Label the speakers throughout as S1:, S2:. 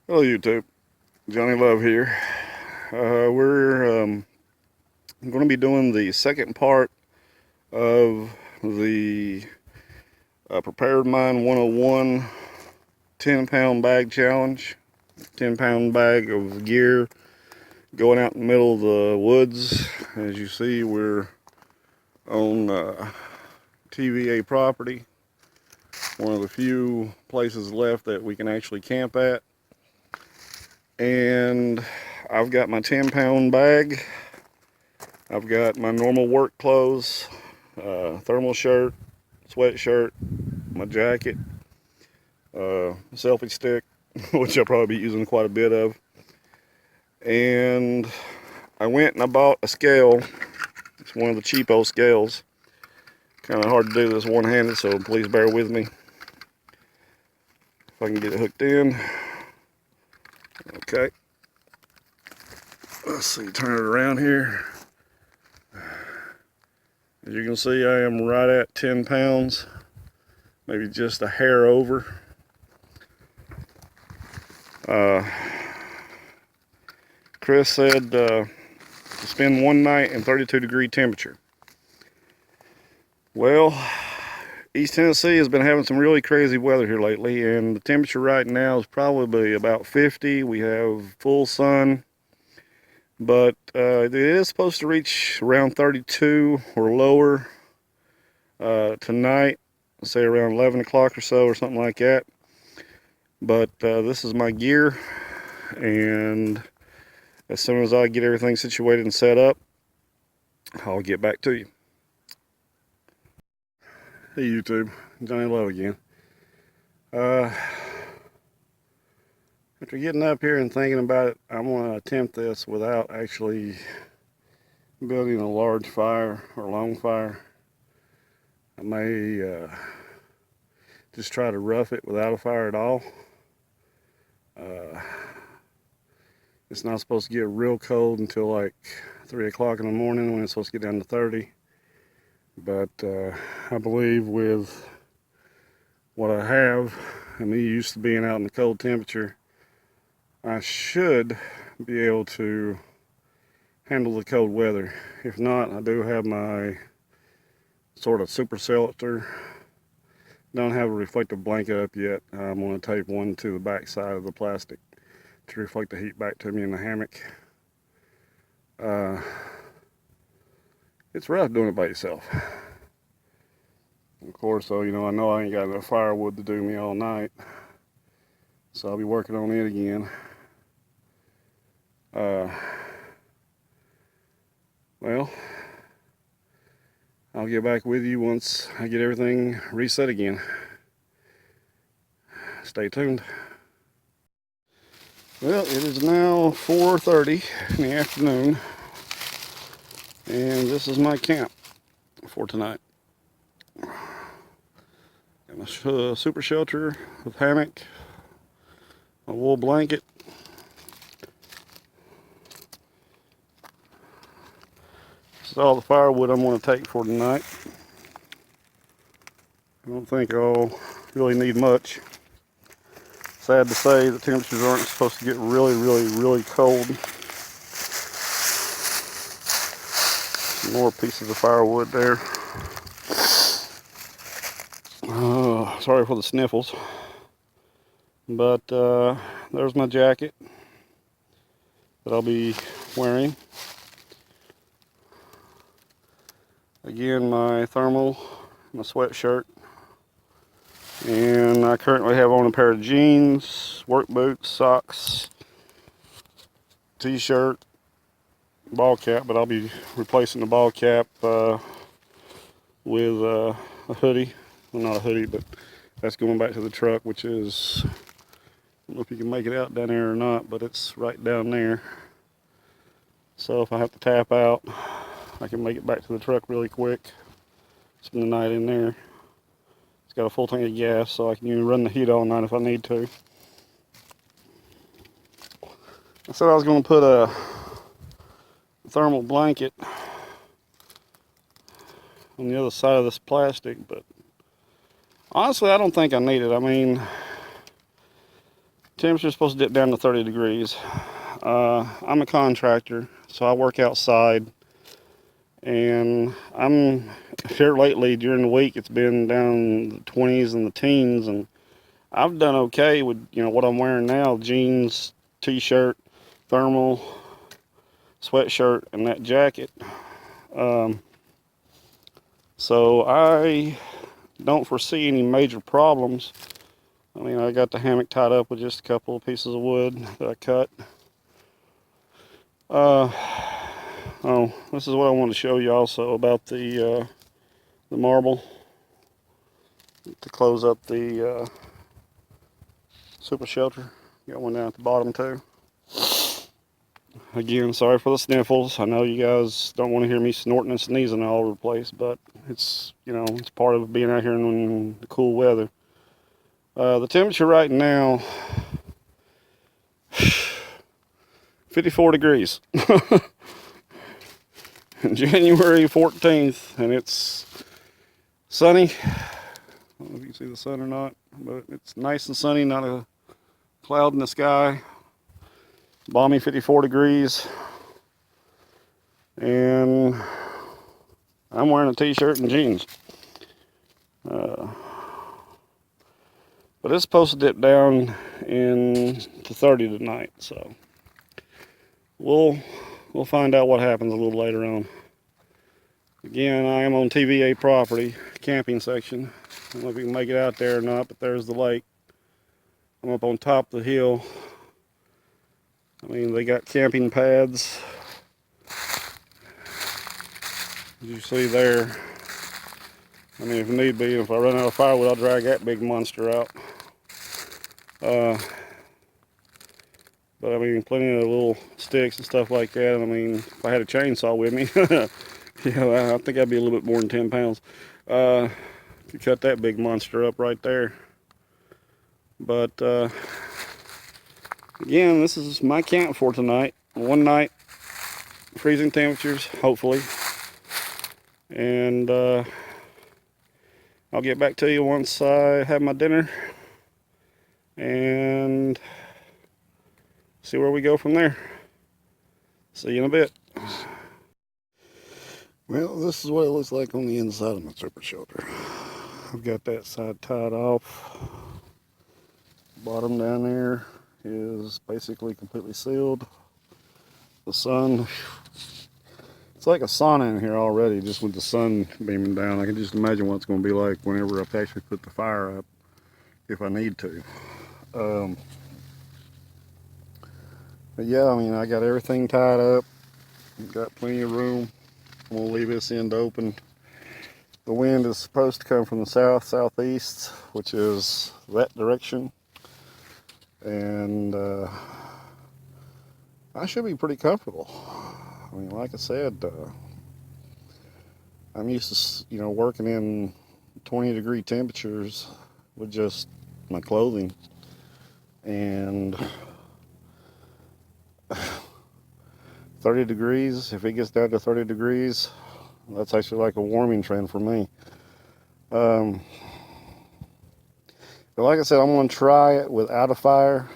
S1: Hello YouTube, Johnny Love here. We're going to be doing the second part of the Prepared Mind 101 10-pound bag challenge. 10-pound bag of gear going out in the middle of the woods. As you see, we're on TVA property, one of the few places left that we can actually camp at. And I've got my 10-pound bag. I've got my normal work clothes, thermal shirt, sweatshirt, my jacket, selfie stick, which I'll probably be using quite a bit of. And I went and I bought a scale. It's one of the cheapo scales. Kind of hard to do this one-handed, so please bear with me. If I can get it hooked in. Okay. Let's see, turn it around here. As you can see, I am right at 10 pounds, maybe just a hair over. Chris said to spend one night in 32-degree temperature. Well, East Tennessee has been having some really crazy weather here lately, and the temperature right now is probably about 50. We have full sun, but it is supposed to reach around 32 or lower tonight, say around 11 o'clock or so, or something like that. But this is my gear, and as soon as I get everything situated and set up, I'll get back to you. Hey YouTube, Johnny Love again. After getting up here and thinking about it, I'm going to attempt this without actually building a large fire or long fire. I may just try to rough it without a fire at all. It's not supposed to get real cold until like 3 o'clock in the morning, when it's supposed to get down to 30. But I believe with what I have, and me used to being out in the cold temperature, I should be able to handle the cold weather. If not, I do have my sort of super shelter. Don't have a reflective blanket up yet. I'm going to tape one to the back side of the plastic to reflect the heat back to me in the hammock. It's rough doing it by yourself. Of course, though, I know I ain't got enough firewood to do me all night, so I'll be working on it again. Well, I'll get back with you once I get everything reset again. Stay tuned. Well, it is now 4:30 in the afternoon, and this is my camp for tonight. Got my super shelter with hammock, my wool blanket, this is all the firewood I'm going to take for tonight. I don't think I'll really need much. Sad to say, the temperatures aren't supposed to get really cold. Some more pieces of firewood there. Sorry for the sniffles. But there's my jacket that I'll be wearing. Again, my thermal, my sweatshirt. And I currently have on a pair of jeans, work boots, socks, t-shirt, ball cap, but I'll be replacing the ball cap with a hoodie. Well, not a hoodie, but that's going back to the truck, which is, I don't know if you can make it out down there or not, but it's right down there. So if I have to tap out, I can make it back to the truck really quick, spend the night in there. It's got a full tank of gas, so I can even run the heat all night if I need to. I said I was going to put a thermal blanket on the other side of this plastic, but honestly I don't think I need it. I mean, Temperature's supposed to dip down to 30 degrees. I'm a contractor, so I work outside, and I'm here lately during the week. It's been down in the 20s and the teens, and I've done okay with what I'm wearing now: jeans, t-shirt, thermal, sweatshirt, and that jacket. So I don't foresee any major problems. I mean, I got the hammock tied up with just a couple of pieces of wood that I cut. Oh, this is what I want to show you also about the marble to close up the super shelter. Got one down at the bottom too. Again, sorry for the sniffles. I know you guys don't want to hear me snorting and sneezing all over the place, but it's it's part of being out here in the cool weather. The temperature right now, 54 degrees. January 14th, and it's sunny. I don't know if you can see the sun or not, but it's nice and sunny, not a cloud in the sky. Balmy 54 degrees. And I'm wearing a t-shirt and jeans. But it's supposed to dip down to 30 tonight, so we'll find out what happens a little later on. Again, I am on TVA property, camping section. I don't know if you can make it out there or not, but there's the lake. I'm up on top of the hill. I mean, they got camping pads. As you see there. I mean, if need be, if I run out of firewood, I'll drag that big monster out. But I mean, plenty of little sticks and stuff like that. I mean, if I had a chainsaw with me, I think I'd be a little bit more than 10 pounds. Could cut that big monster up right there. But again, this is my camp for tonight. One night, freezing temperatures, hopefully. And I'll get back to you once I have my dinner and see where we go from there. See you in a bit. Well, this is what it looks like on the inside of my super shelter. I've got that side tied off. Bottom down there is basically completely sealed. The sun, it's like a sauna in here already, just with the sun beaming down. I can just imagine what it's going to be like whenever I actually put the fire up, if I need to. But yeah, I mean, I got everything tied up. Got plenty of room. I'm going to leave this end open. The wind is supposed to come from the southeast, which is that direction. And I should be pretty comfortable. I mean, like I said, I'm used to, working in 20-degree temperatures with just my clothing. And 30 degrees, if it gets down to 30 degrees, that's actually like a warming trend for me. But like I said, I'm going to try it without a fire.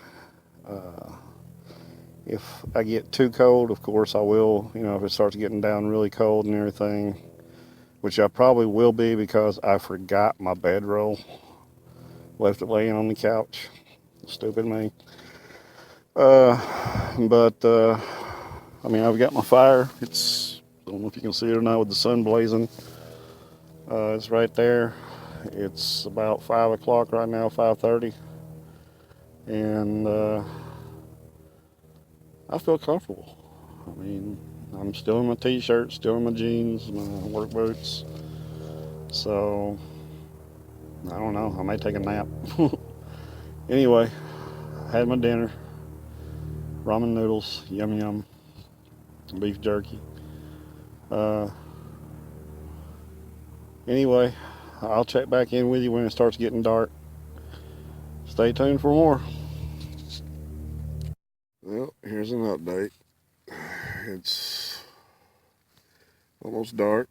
S1: If I get too cold, of course I will, if it starts getting down really cold and everything, which I probably will be because I forgot my bedroll. Left it laying on the couch. Stupid me. I mean, I've got my fire. I don't know if you can see it or not with the sun blazing. It's right there. It's about 5 o'clock right now, 5:30. And I feel comfortable. I mean, I'm still in my t-shirt, still in my jeans, my work boots. So, I don't know. I may take a nap. Anyway, I had my dinner. Ramen noodles, yum yum. Beef jerky. Anyway, I'll check back in with you when it starts getting dark. Stay tuned for more. Well, here's an update. It's almost dark.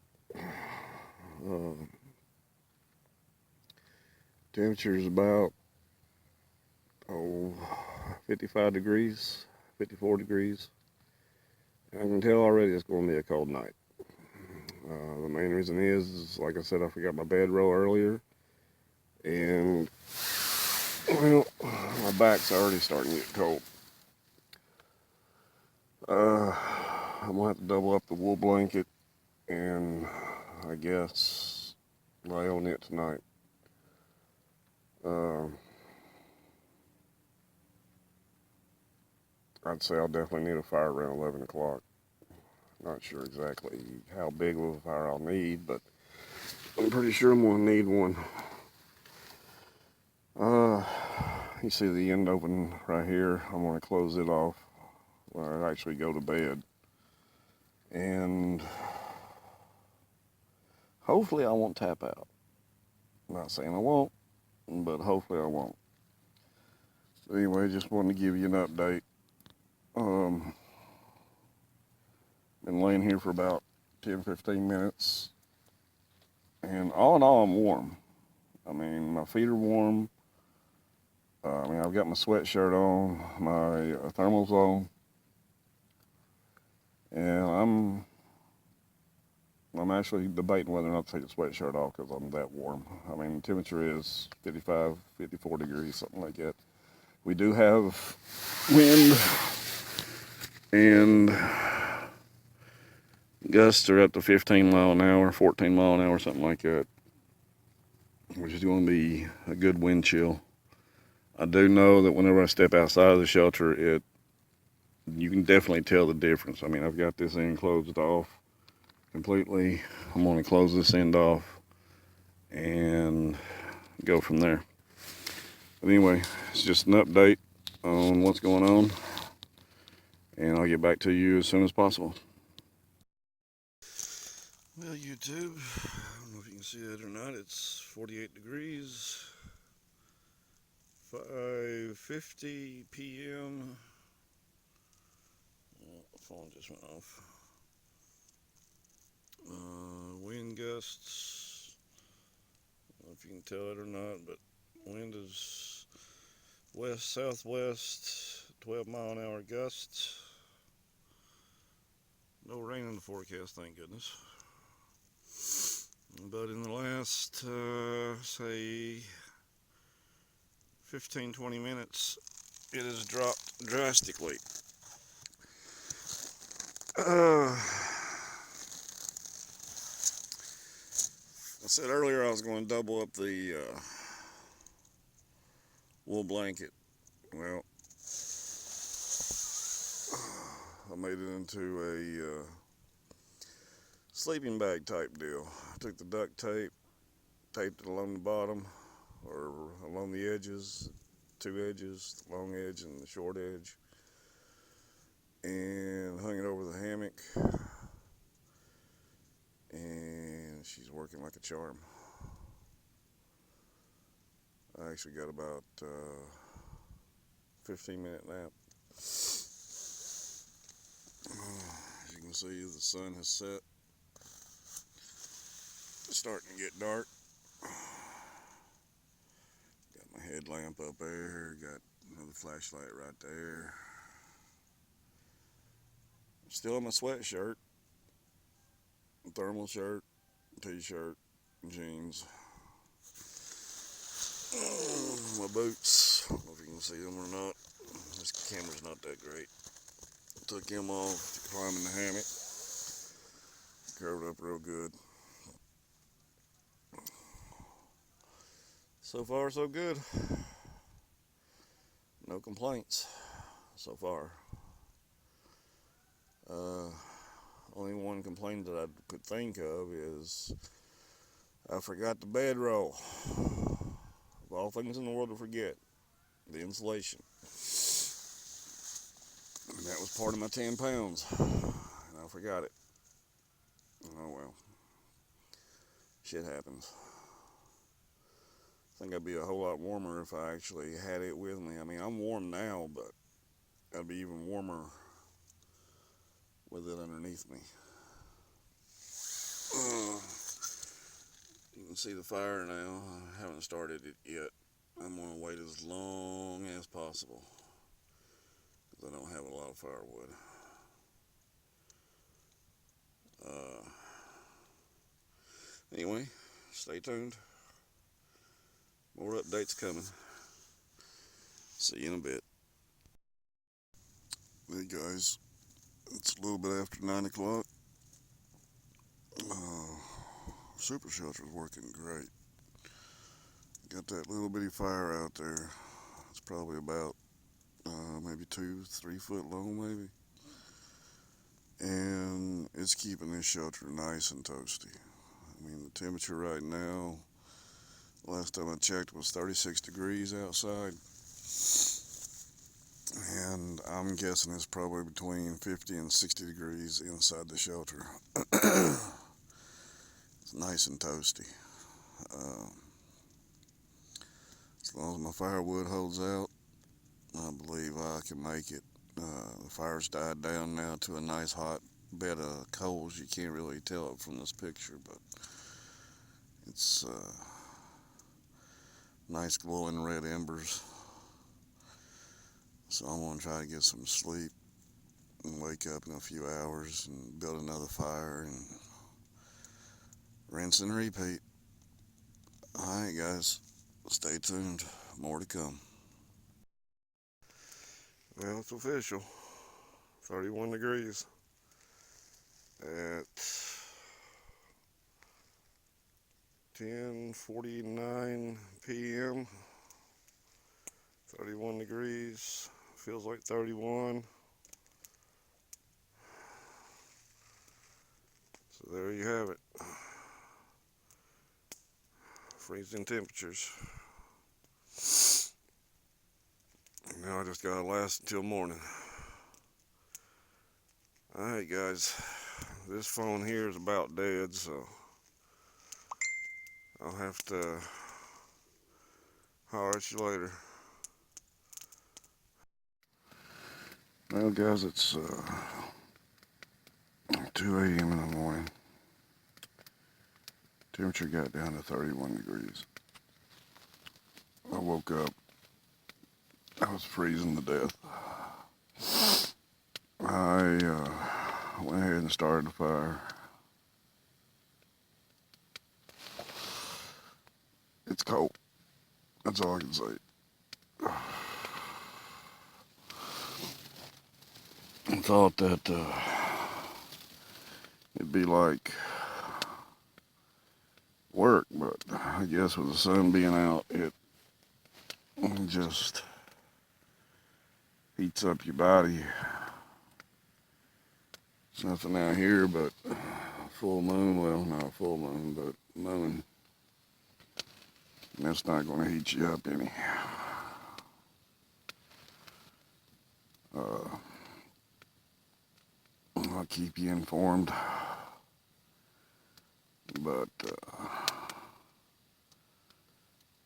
S1: Temperature is about, 55 degrees, 54 degrees. I can tell already it's going to be a cold night. The main reason is, like I said, I forgot my bedroll earlier. And, well, my back's already starting to get cold. I'm going to have to double up the wool blanket and, I guess, lay on it tonight. I'd say I'll definitely need a fire around 11 o'clock. Not sure exactly how big of a fire I'll need, but I'm pretty sure I'm going to need one. You see the end open right here. I'm going to close it off when I actually go to bed. And hopefully I won't tap out. I'm not saying I won't, but hopefully I won't. Anyway, just wanted to give you an update. Been laying here for about 10-15 minutes. And all in all, I'm warm. I mean, my feet are warm. I've got my sweatshirt on, my thermals on, and I'm actually debating whether or not to take the sweatshirt off because I'm that warm. I mean, the temperature is 55, 54 degrees, something like that. We do have wind, and gusts are up to 15 mile an hour, 14 mile an hour, something like that, which is going to be a good wind chill. I do know that whenever I step outside of the shelter, you can definitely tell the difference. I mean, I've got this end closed off completely. I'm going to close this end off and go from there. But anyway, it's just an update on what's going on, and I'll get back to you as soon as possible. Well, YouTube, I don't know if you can see that or not. It's 48 degrees. 5:50 p.m. Oh, the phone just went off. Wind gusts. I don't know if you can tell it or not, but wind is west southwest, 12 mile an hour gusts. No rain in the forecast, thank goodness. But in the last, say, 15-20 minutes, it has dropped drastically. I said earlier I was going to double up the wool blanket. Well, I made it into a sleeping bag type deal. I took the duct tape, taped it along the bottom or along the edges, two edges, the long edge and the short edge, and hung it over the hammock, and she's working like a charm. I actually got about 15-minute nap. As you can see, the sun has set. It's starting to get dark. Got my headlamp up there, got another flashlight right there. Still in my sweatshirt, thermal shirt, t-shirt, jeans. My boots, I don't know if you can see them or not. This camera's not that great. Took them off to climb in the hammock. Curved up real good. So far, so good. No complaints so far. Only one complaint that I could think of is I forgot the bedroll. Of all things in the world to forget, the insulation. And that was part of my 10 pounds. And I forgot it. Oh well. Shit happens. I think I'd be a whole lot warmer if I actually had it with me. I mean, I'm warm now, but I'd be even warmer with it underneath me. You can see the fire now. I haven't started it yet. I'm going to wait as long as possible.
S2: I don't have a lot of firewood. Anyway, stay tuned. More updates coming. See you in a bit. Hey guys, it's a little bit after 9 o'clock. Super shelter's working great. Got that little bitty fire out there. It's probably about maybe 2-3 foot long, maybe. And it's keeping this shelter nice and toasty. I mean, the temperature right now, last time I checked, was 36 degrees outside. And I'm guessing it's probably between 50 and 60 degrees inside the shelter. It's nice and toasty. As long as my firewood holds out, I believe I can make it. The fire's died down now to a nice hot bed of coals. You can't really tell it from this picture, but it's nice glowing red embers. So I'm going to try to get some sleep and wake up in a few hours and build another fire and rinse and repeat. Alright guys, stay tuned. More to come. Well, it's official. 31 degrees at 10:49 p.m. 31 degrees. Feels like 31. So there you have it. Freezing temperatures. Now I just gotta last until morning. Alright guys, this phone here is about dead, so I'll have to holler at you later. Well guys, it's 2 a.m. in the morning. Temperature got down to 31 degrees. I woke up. I was freezing to death. I went ahead and started the fire. It's cold. That's all I can say. I thought that it'd be like work, but I guess with the sun being out, it just heats up your body. It's nothing out here but full moon. Well, not full moon, but moon. And that's not going to heat you up any. I'll keep you informed. But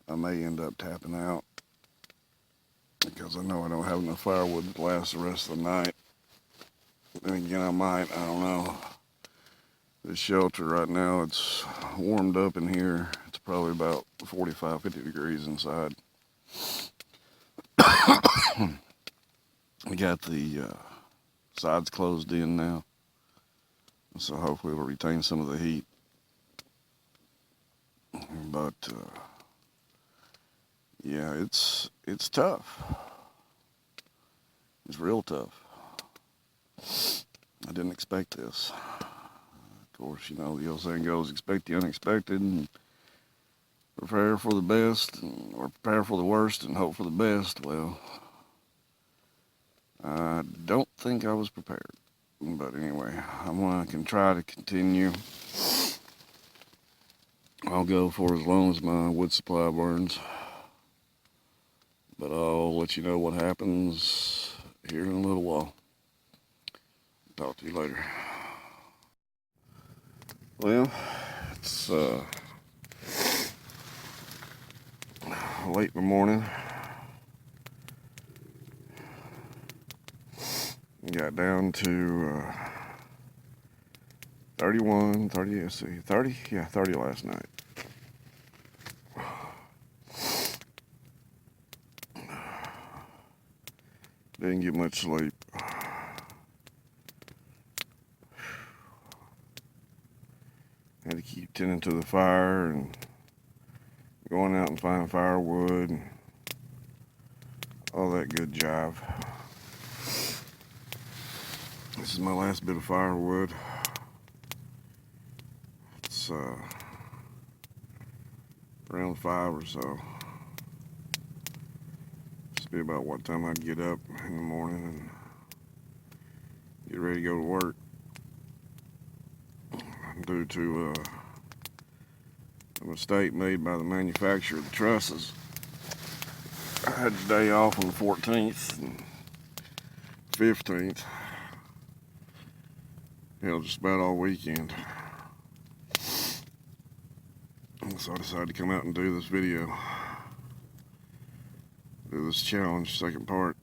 S2: I may end up tapping out because I know I don't have enough firewood to last the rest of the night. Then again, I might. I don't know. This shelter right now, it's warmed up in here. It's probably about 45, 50 degrees inside. We got the sides closed in now, so hopefully it'll retain some of the heat. But yeah, it's tough. It's real tough. I didn't expect this. Of course, you know, the old saying goes, expect the unexpected and prepare for the best, or prepare for the worst and hope for the best. Well, I don't think I was prepared. But anyway, I can try to continue. I'll go for as long as my wood supply burns. But I'll let you know what happens here in a little while. Talk to you later. Well, it's late in the morning. Got down to 31, 30, let's see, 30? Yeah, 30 last night. Didn't get much sleep. Had to keep tending to the fire and going out and finding firewood and all that good jive. This is my last bit of firewood. It's around 5 or so. Just be about what time I'd get up in the morning and get ready to go to work. Due to a mistake made by the manufacturer of the trusses, I had the day off on the 14th and 15th. Hell, just about all weekend. So I decided to come out and do this video. Do this challenge, second part.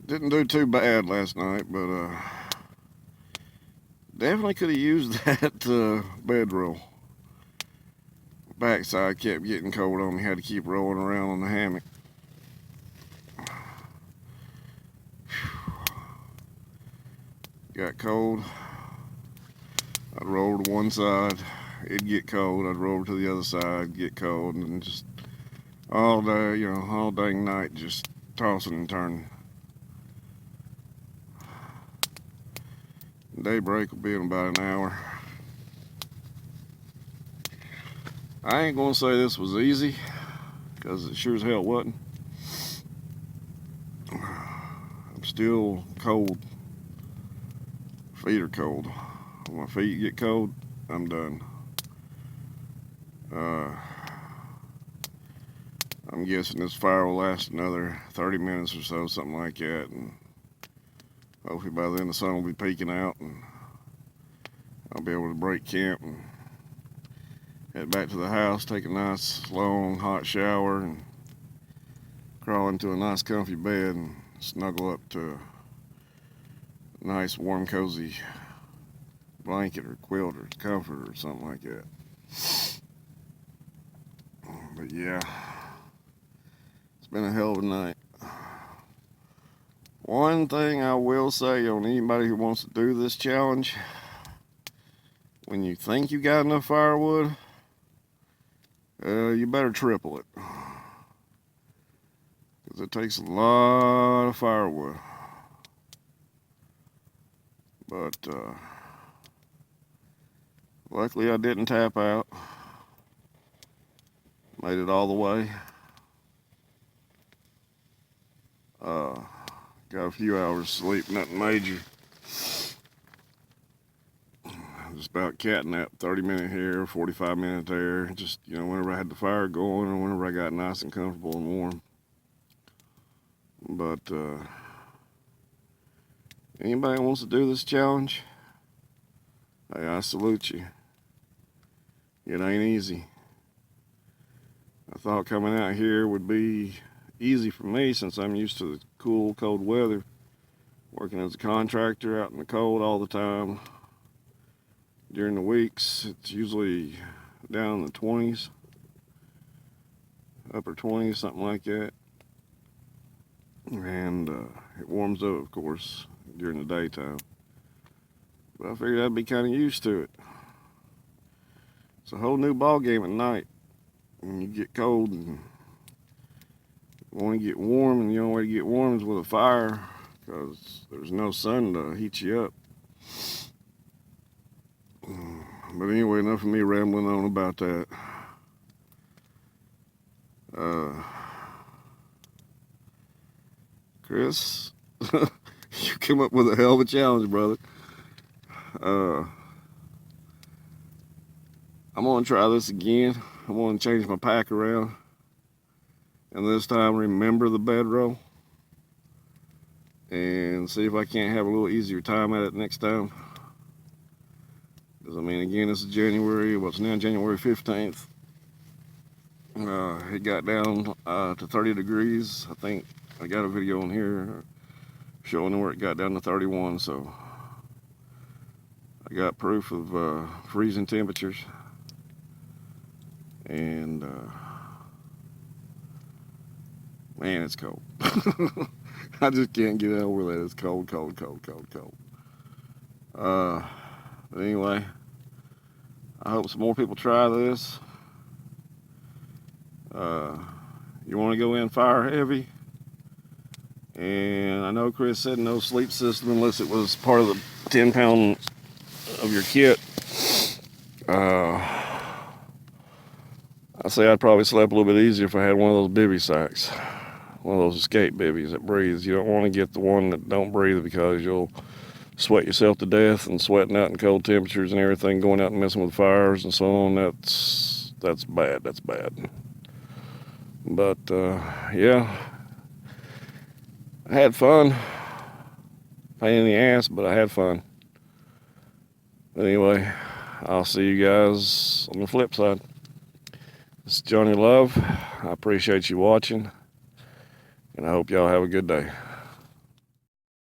S2: Didn't do too bad last night, but definitely could have used that bedroll. Backside kept getting cold on me. Had to keep rolling around on the hammock. Got cold. I'd roll to one side. It'd get cold. I'd roll to the other side, get cold, and just all day, you know, all dang night, just tossing and turning. Daybreak will be in about an hour. I ain't gonna say this was easy, because it sure as hell wasn't. I'm still cold. Feet are cold. When my feet get cold, I'm done. I'm guessing this fire will last another 30 minutes or so, something like that, and hopefully by then the sun will be peeking out and I'll be able to break camp and head back to the house, take a nice long hot shower and crawl into a nice comfy bed and snuggle up to a nice warm cozy blanket or quilt or comforter or something like that. But yeah, it's been a hell of a night. One thing I will say on anybody who wants to do this challenge, when you think you got enough firewood, you better triple it. Because it takes a lot of firewood. But luckily I didn't tap out. Made it all the way. Got a few hours sleep, nothing major. Just about cat nap, 30-minute here, 45-minute there. Just, you know, whenever I had the fire going or whenever I got nice and comfortable and warm. But anybody who wants to do this challenge, hey, I salute you. It ain't easy. I thought coming out here would be easy for me since I'm used to the cool, cold weather. Working as a contractor out in the cold all the time. During the weeks, it's usually down in the 20s, upper 20s, something like that. And it warms up, of course, during the daytime. But I figured I'd be kind of used to it. It's a whole new ball game at night. When you get cold and want to get warm, and the only way to get warm is with a fire, because there's no sun to heat you up. But anyway, enough of me rambling on about that. Chris, you came up with a hell of a challenge, brother. I'm gonna try this again. I'm gonna change my pack around, and this time remember the bedroll, and see if I can't have a little easier time at it next time. Because, I mean, again, this is January, what's now January 15th. It got down to 30 degrees. I think I got a video on here showing where it got down to 31, so I got proof of freezing temperatures. And Man, it's cold. I just can't get over that. It's cold, cold, cold, cold, cold. But anyway, I hope some more people try this. You want to go in fire heavy. And I know Chris said no sleep system unless it was part of the 10-pound of your kit. I say I'd probably sleep a little bit easier if I had one of those bivy sacks. One of those escape bivvies that breathes. You don't want to get the one that don't breathe because you'll sweat yourself to death, and sweating out in cold temperatures and everything, going out and messing with fires and so on, that's bad. That's bad. But yeah, I had fun. Pain in the ass, but I had fun. But anyway, I'll see you guys on the flip side. This is Johnny Love. I appreciate you watching, and I hope y'all have a good day.